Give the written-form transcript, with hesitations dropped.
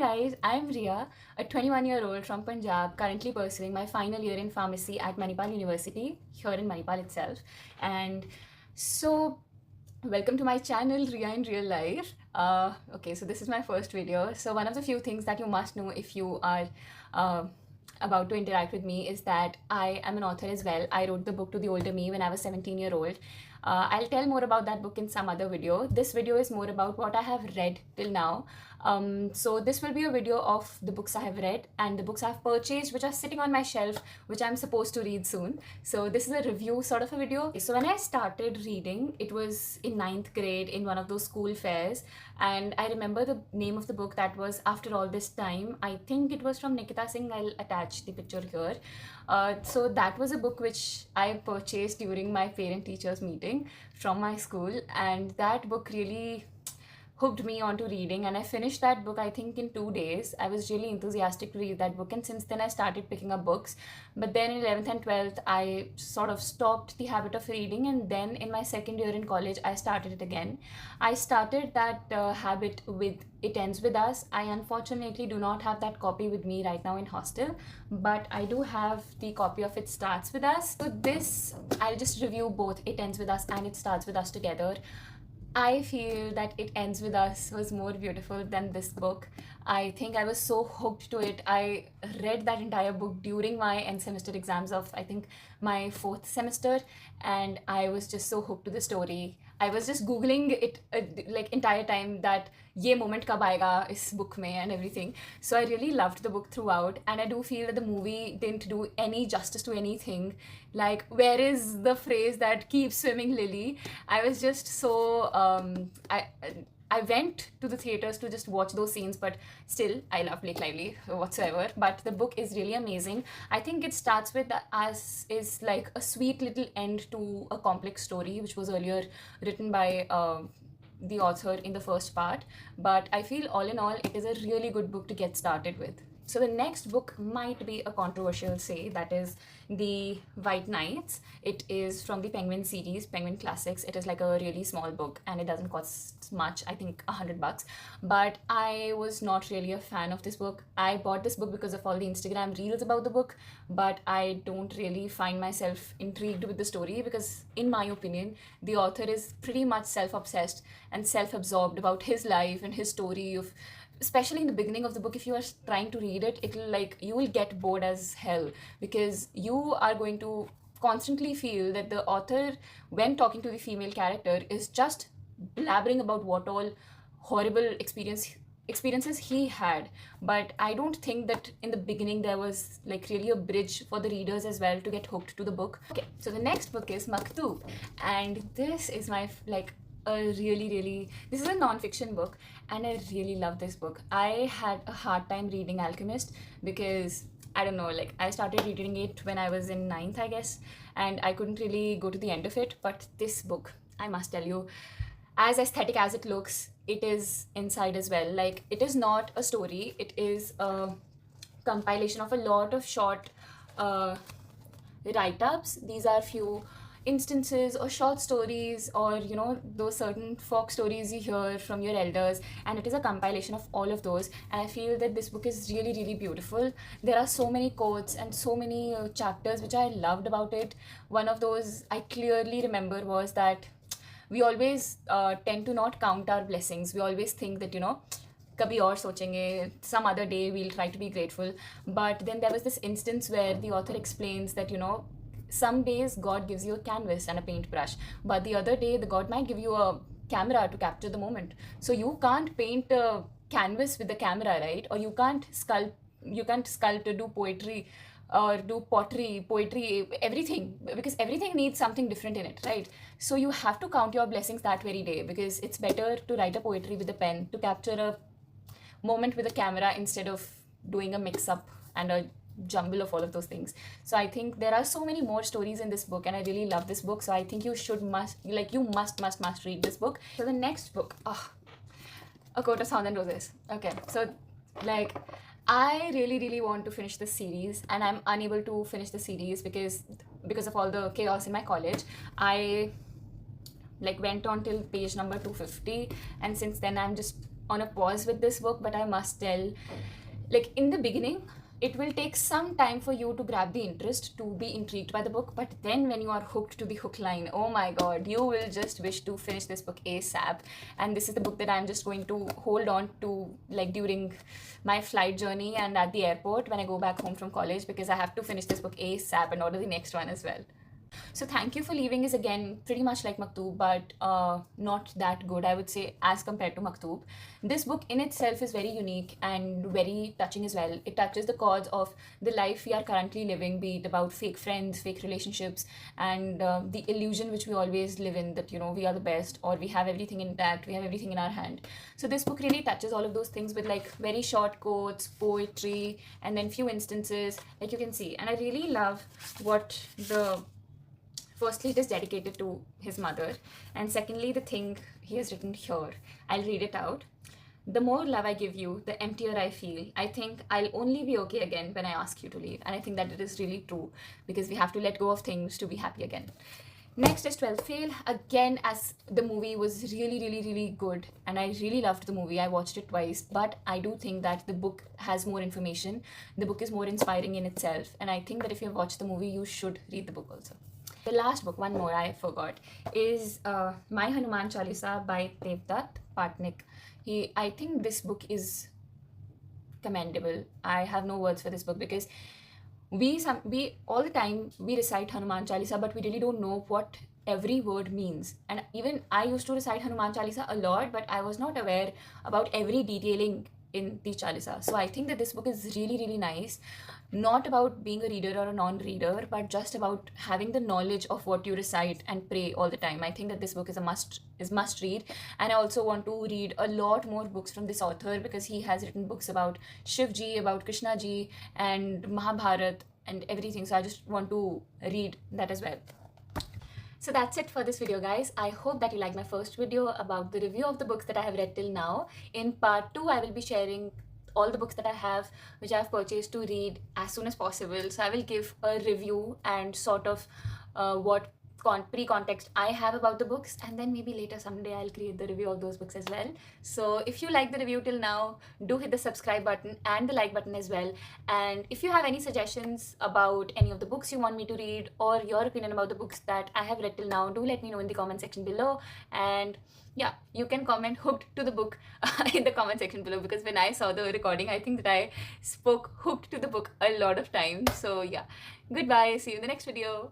guys, I'm Ria, a 21-year-old from Punjab, currently pursuing my final year in pharmacy at Manipal University, here in Manipal itself. And so, welcome to my channel, Ria in Real Life. Okay, so this is my first video. So one of the few things that you must know if you are uh, about to interact with me is that I am an author as well. I wrote the book To the Older Me when I was 17-year-old. I'll tell more about that book in some other video. This video is more about what I have read till now. So this will be a video of the books I have read and the books I've purchased, which are sitting on my shelf, which I'm supposed to read soon. So this is a review sort of a video. So when I started reading, it was in 9th grade in one of those school fairs. And I remember the name of the book, that was After All This Time. I think it was from Nikita Singh. I'll attach the picture here. So that was a book which I purchased during my parent-teachers meeting from my school, and that book really hooked me onto reading, and I finished that book I think in 2 days. I was really enthusiastic to read that book, and since then I started picking up books. But then in 11th and 12th I sort of stopped the habit of reading, and then in my second year in college I started it again. I started that habit with It Ends With Us. I unfortunately do not have that copy with me right now in hostel, but I do have the copy of It Starts With Us. So this, I'll just review both It Ends With Us and It Starts With Us together. I feel that It Ends With Us was more beautiful than this book. I think I was so hooked to it. I read that entire book during my end semester exams of, I think, my 4th semester, and I was just so hooked to the story. I was just googling it like entire time that ye moment kab aayega is book mein and everything. So I really loved the book throughout, and I do feel that the movie didn't do any justice to anything. Like, where is the phrase that keep swimming Lily? I was just so I went to the theaters to just watch those scenes, but still, I love Blake Lively whatsoever. But the book is really amazing. I think It Starts With Us is like a sweet little end to a complex story, which was earlier written by the author in the first part. But I feel all in all, it is a really good book to get started with. So the next book might be a controversial say, that is The White Knights. It is from the Penguin series, Penguin Classics. It is like a really small book and it doesn't cost much, I think $100. But I was not really a fan of this book. I bought this book because of all the Instagram reels about the book, but I don't really find myself intrigued with the story because, in my opinion, the author is pretty much self-obsessed and self-absorbed about his life and his story of, especially in the beginning of the book. If you are trying to read it, it'll like, you will get bored as hell because you are going to constantly feel that the author, when talking to the female character, is just blabbering about what all horrible experiences he had. But I don't think that in the beginning there was like really a bridge for the readers as well to get hooked to the book. Okay, so the next book is Maktub, and this is my this is a non-fiction book, and I really love this book. I had a hard time reading Alchemist because, I don't know, like, I started reading it when I was in 9th, I guess, and I couldn't really go to the end of it. But this book, I must tell you, as aesthetic as it looks, it is inside as well. Like, it is not a story, it is a compilation of a lot of short write-ups. These are few instances or short stories, or you know, those certain folk stories you hear from your elders, and it is a compilation of all of those. And I feel that this book is really beautiful. There are so many quotes and so many chapters which I loved about it. One of those I clearly remember was that we always tend to not count our blessings. We always think that, you know, kabhi aur sochenge, some other day we'll try to be grateful. But then there was this instance where the author explains that, you know, some days God gives you a canvas and a paintbrush, but the other day the God might give you a camera to capture the moment. So you can't paint a canvas with the camera, right? Or you can't sculpt, do poetry or do pottery, poetry, everything, because everything needs something different in it, right? So you have to count your blessings that very day, because it's better to write a poetry with a pen, to capture a moment with a camera, instead of doing a mix-up and a jumble of all of those things. So I think there are so many more stories in this book, and I really love this book. So I think you must read this book. So the next book, A Court of Thorns and Roses. Okay, so like, I really want to finish this series, and I'm unable to finish the series because of all the chaos in my college. I like went on till page number 250, and since then I'm just on a pause with this book, but I must tell, like in the beginning, it will take some time for you to grab the interest, to be intrigued by the book, but then when you are hooked to the hook line, oh my god, you will just wish to finish this book ASAP. And this is the book that I'm just going to hold on to, like during my flight journey and at the airport when I go back home from college, because I have to finish this book ASAP and order the next one as well. So Thank You for Leaving is again pretty much like Maktub, but not that good, I would say, as compared to Maktub. This book in itself is very unique and very touching as well. It touches the chords of the life we are currently living, be it about fake friends, fake relationships, and the illusion which we always live in, that, you know, we are the best, or we have everything intact, we have everything in our hand. So this book really touches all of those things with like very short quotes, poetry, and then few instances, like you can see. And I really love what firstly, it is dedicated to his mother, and secondly, the thing he has written here. I'll read it out. The more love I give you, the emptier I feel. I think I'll only be okay again when I ask you to leave. And I think that it is really true, because we have to let go of things to be happy again. Next is 12th Fail. Again, as the movie was really, really, really good, and I really loved the movie. I watched it twice, but I do think that the book has more information. The book is more inspiring in itself, and I think that if you've watched the movie, you should read the book also. The last book, one more I forgot, is My Hanuman Chalisa by Devdutt Pattanaik. I think this book is commendable. I have no words for this book, because we all the time we recite Hanuman Chalisa, but we really don't know what every word means. And even I used to recite Hanuman Chalisa a lot, but I was not aware about every detailing in the Chalisa. So I think that this book is really, really nice. Not about being a reader or a non-reader, but just about having the knowledge of what you recite and pray all the time. I think that this book is a must read. And I also want to read a lot more books from this author, because he has written books about Shivji, about Krishnaji, and Mahabharat and everything. So I just want to read that as well. So that's it for this video, guys. I hope that you liked my first video about the review of the books that I have read till now. In part 2, I will be sharing all the books that I have, which I have purchased to read as soon as possible. So I will give a review and sort of what pre-context I have about the books, and then maybe later someday I'll create the review of those books as well. So if you like the review till now, do hit the subscribe button and the like button as well. And if you have any suggestions about any of the books you want me to read, or your opinion about the books that I have read till now, do let me know in the comment section below. And yeah, you can comment hooked to the book in the comment section below, because when I saw the recording, I think that I spoke hooked to the book a lot of times. So yeah, goodbye, see you in the next video.